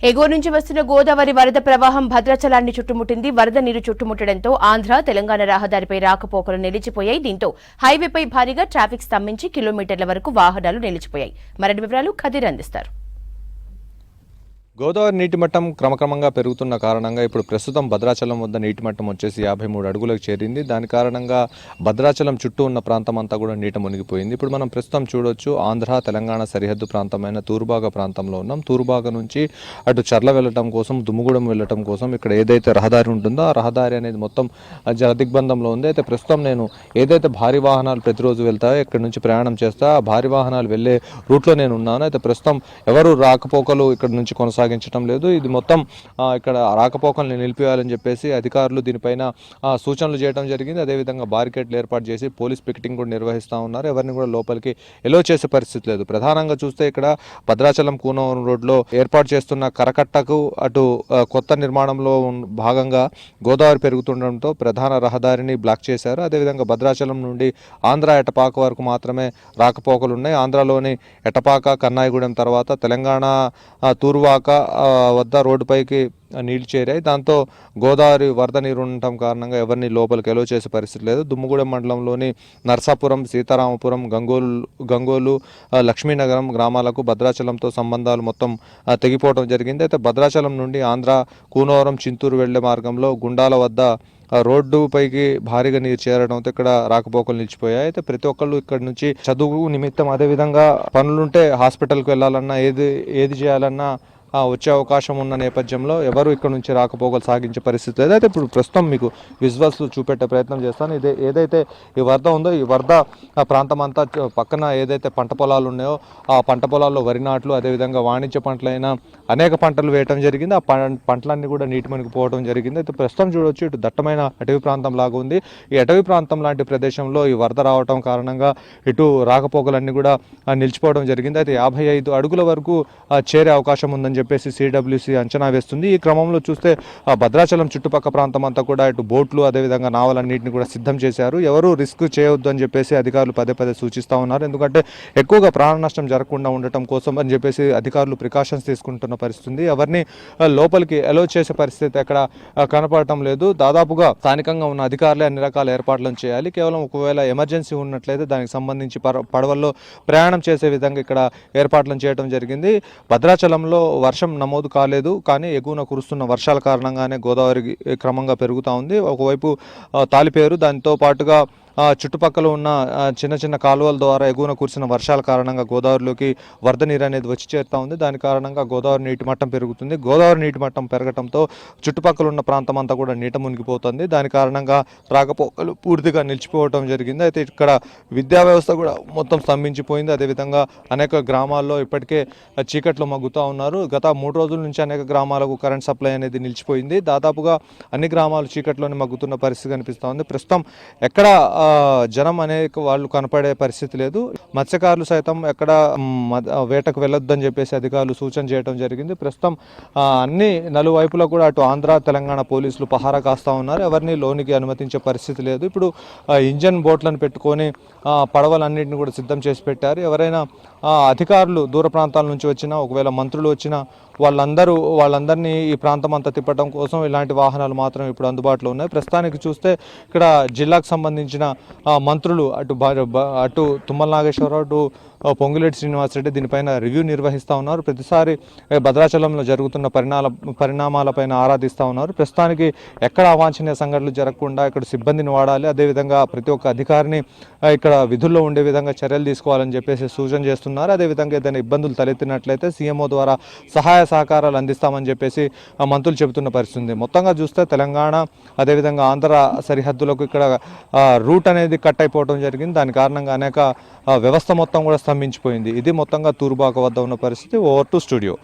ఎగువ నుంచి వస్తున్న గోదావరి వరద ప్రవాహం భద్రాచలాన్ని చుట్టుముట్టింది. వరద నీరు చుట్టుముట్టడంతో ఆంధ్ర తెలంగాణ రహదారిపై రాకపోకలు నిలిచిపోయాయి. దీంతో హైవేపై భారీగా ట్రాఫిక్ స్తంభించి కిలోమీటర్ల వరకు వాహనాలు నిలిచిపోయాయి. మరిన్ని వివరాలు ఖదీర్ అందిస్తారు. గోదావరి నీటి మట్టం క్రమక్రమంగా పెరుగుతున్న కారణంగా ఇప్పుడు ప్రస్తుతం భద్రాచలం వద్ద నీటి మట్టం వచ్చేసి 53 అడుగులకు చేరింది. దాని కారణంగా భద్రాచలం చుట్టూ ఉన్న ప్రాంతం అంతా కూడా నీట మునిగిపోయింది. ఇప్పుడు మనం ప్రస్తుతం చూడొచ్చు, ఆంధ్ర తెలంగాణ సరిహద్దు ప్రాంతమైన తూర్భాగ ప్రాంతంలో ఉన్నాం. తూర్భాగ నుంచి అటు చర్ల వెళ్ళటం కోసం, దుమ్ముగూడెం వెళ్ళటం కోసం ఇక్కడ ఏదైతే రహదారి ఉంటుందో ఆ రహదారి అనేది మొత్తం జలదిగ్బంధంలో ఉంది. అయితే ప్రస్తుతం నేను ఏదైతే భారీ వాహనాలు ప్రతిరోజు వెళ్తాయో ఇక్కడ నుంచి ప్రయాణం చేస్తా ఆ భారీ వాహనాలు వెళ్ళే రూట్లో నేను ఉన్నాను. అయితే ప్రస్తుతం ఎవరు రాకపోకలు ఇక్కడ నుంచి కొనసాగించడం లేదు. ఇది మొత్తం ఇక్కడ రాకపోకలను నిలిపివేయాలని చెప్పేసి అధికారులు దీనిపైన సూచనలు చేయడం జరిగింది. అదేవిధంగా బారికేడ్లు ఏర్పాటు చేసి పోలీస్ పికెటింగ్ కూడా నిర్వహిస్తూ ఉన్నారు. ఎవరిని కూడా లోపలికి ఎలో చేసే పరిస్థితి లేదు. ప్రధానంగా చూస్తే ఇక్కడ భద్రాచలం కూనవరం రోడ్లో ఏర్పాటు చేస్తున్న కరకట్టకు అటు కొత్త నిర్మాణంలో భాగంగా గోదావరి పెరుగుతుండడంతో ప్రధాన రహదారిని బ్లాక్ చేశారు. అదేవిధంగా భద్రాచలం నుండి ఆంధ్ర ఎటపాక వరకు మాత్రమే రాకపోకలు ఉన్నాయి. ఆంధ్రాలోని ఎటపాక, కన్నాయిగూడెం తర్వాత తెలంగాణ తూర్వాక వద్ద రోడ్డుపైకి నీళ్లు చేరాయి. దాంతో గోదావరి వరద నీరు ఉండటం కారణంగా ఎవరిని లోపలికి ఎలో చేసే పరిస్థితి లేదు. దుమ్ముగూడెం మండలంలోని నర్సాపురం, సీతారామపురం, గంగోలు, లక్ష్మీనగరం గ్రామాలకు భద్రాచలంతో సంబంధాలు మొత్తం తెగిపోవడం జరిగింది. అయితే భద్రాచలం నుండి ఆంధ్ర కూనవరం, చింతూరు వెళ్లే మార్గంలో గుండాల వద్ద రోడ్డు పైకి భారీగా నీరు చేరడంతో ఇక్కడ రాకపోకలు నిలిచిపోయాయి. అయితే ప్రతి ఒక్కళ్ళు ఇక్కడ నుంచి చదువు నిమిత్తం, అదేవిధంగా పనులుంటే హాస్పిటల్కి వెళ్ళాలన్నా ఏది చేయాలన్నా వచ్చే అవకాశం ఉన్న నేపథ్యంలో ఎవరు ఇక్కడ నుంచి రాకపోకలు సాగించే పరిస్థితి లేదు. అయితే ఇప్పుడు ప్రస్తుతం మీకు విజువల్స్ చూపెట్టే ప్రయత్నం చేస్తాను. ఏదైతే ఈ వరద ఉందో ఈ వరద ప్రాంతం అంతా పక్కన ఏదైతే పంట పొలాలు ఉన్నాయో ఆ పంట పొలాల్లో వరి నాట్లు, అదేవిధంగా వాణిజ్య పంటలైన అనేక పంటలు వేయటం జరిగింది. ఆ పంటలన్నీ కూడా నీటి మునిగిపోవడం జరిగింది. అయితే ప్రస్తుతం చూడవచ్చు, ఇటు దట్టమైన అటవీ ప్రాంతం లాగా ఉంది. ఈ అటవీ ప్రాంతం లాంటి ప్రదేశంలో ఈ వరద రావడం కారణంగా ఇటు రాకపోకలన్నీ కూడా నిలిచిపోవడం జరిగింది. అయితే 55 అడుగుల వరకు చేరే అవకాశం ఉందని చెప్పేసి సిడబ్ల్యూసి అంచనా వేస్తుంది. ఈ క్రమంలో చూస్తే భద్రాచలం చుట్టుపక్కల ప్రాంతం అంతా కూడా ఇటు బోట్లు, అదేవిధంగా నావలన్నింటినీ కూడా సిద్ధం చేశారు. ఎవరు రిస్క్ చేయవద్దు అని చెప్పేసి అధికారులు పదే సూచిస్తూ ఉన్నారు. ఎందుకంటే ఎక్కువగా ప్రాణ నష్టం జరగకుండా ఉండటం కోసం అని చెప్పేసి అధికారులు ప్రికాషన్స్ తీసుకుంటున్న పరిస్థితి. ఎవరిని లోపలికి అలో చేసే పరిస్థితి ఎక్కడ కనపడటం లేదు. దాదాపుగా స్థానికంగా ఉన్న అధికారులే అన్ని రకాల ఏర్పాట్లను చేయాలి. కేవలం ఒకవేళ ఎమర్జెన్సీ ఉన్నట్లయితే దానికి సంబంధించి పడవల్లో ప్రయాణం చేసే విధంగా ఇక్కడ ఏర్పాట్లను చేయడం జరిగింది. భద్రాచలంలో వర్షం నమోదు కాలేదు, కానీ ఎగువన కురుస్తున్న వర్షాల కారణంగానే గోదావరి క్రమంగా పెరుగుతూ ఉంది. ఒకవైపు తాలిపేరు, దాంతో పాటుగా చుట్టుపక్కల ఉన్న చిన్న కాలువల ద్వారా ఎగువన కురిసిన వర్షాల కారణంగా గోదావరిలోకి వరద నీరు అనేది వచ్చి చేరుతూ ఉంది. దాని కారణంగా గోదావరి నీటి మట్టం పెరుగుతుంది. గోదావరి నీటి మట్టం పెరగడంతో చుట్టుపక్కల ఉన్న ప్రాంతం అంతా కూడా నీట మునిగిపోతుంది. దాని కారణంగా రాకపోకలు పూర్తిగా నిలిచిపోవడం జరిగింది. అయితే ఇక్కడ విద్యా వ్యవస్థ కూడా మొత్తం స్తంభించిపోయింది. అదేవిధంగా అనేక గ్రామాల్లో ఇప్పటికే చీకట్లో మగ్గుతూ ఉన్నారు. గత 3 రోజుల నుంచి అనేక గ్రామాలకు కరెంట్ సప్లై అనేది నిలిచిపోయింది. దాదాపుగా అన్ని గ్రామాలు చీకట్లోనే మగ్గుతున్న పరిస్థితి కనిపిస్తూ ఉంది. ప్రస్తుతం ఎక్కడ జనం అనేక వాళ్ళు కనపడే పరిస్థితి లేదు. మత్స్యకారులు సైతం ఎక్కడ వేటకు వెళ్ళొద్దని చెప్పేసి అధికారులు సూచన చేయడం జరిగింది. ప్రస్తుతం అన్ని నలువైపులా కూడా అటు ఆంధ్ర, తెలంగాణ పోలీసులు పహారా కాస్తా ఉన్నారు. ఎవరిని లోనికి అనుమతించే పరిస్థితి లేదు. ఇప్పుడు ఇంజన్ బోట్లను పెట్టుకొని పడవలన్నింటినీ కూడా సిద్ధం చేసి పెట్టారు. ఎవరైనా అధికారులు దూర ప్రాంతాల నుంచి వచ్చినా, ఒకవేళ మంత్రులు వచ్చినా వాళ్ళందరినీ ఈ ప్రాంతం అంతా తిప్పడం కోసం ఇలాంటి వాహనాలు మాత్రం ఇప్పుడు అందుబాటులో ఉన్నాయి. ప్రస్తుతానికి చూస్తే ఇక్కడ జిల్లాకు సంబంధించిన మంత్రులు అటు తుమ్మల నాగేశ్వరరావు, అటు పొంగులేటి శ్రీనివాసరెడ్డి దీనిపైన రివ్యూ నిర్వహిస్తూ ఉన్నారు. ప్రతిసారి భద్రాచలంలో జరుగుతున్న పరిణామాలపైన ఆరాధిస్తూ ఉన్నారు. ప్రస్తుతానికి ఎక్కడ అవాంఛనీయ సంఘటనలు జరగకుండా ఇక్కడ సిబ్బందిని వాడాలి, అదేవిధంగా ప్రతి ఒక్క అధికారిని ఇక్కడ విధుల్లో ఉండే విధంగా చర్యలు తీసుకోవాలని చెప్పేసి సూచన చేస్తున్నారు. అదేవిధంగా ఏదైనా ఇబ్బందులు తలెత్తినట్లయితే సీఎంఓ ద్వారా సహాయ సహకారాలు అందిస్తామని చెప్పేసి మంత్రులు చెబుతున్న పరిస్థితి. మొత్తంగా చూస్తే తెలంగాణ, అదేవిధంగా ఆంధ్ర సరిహద్దులకు ఇక్కడ రూట్ అనేది కట్ అయిపోవడం జరిగింది. దాని కారణంగా అనేక వ్యవస్థ మొత్తం కూడా స్తంభించిపోయింది. ఇది మొత్తంగా తూర్బాక వద్ద ఉన్న పరిస్థితి. Over to studio.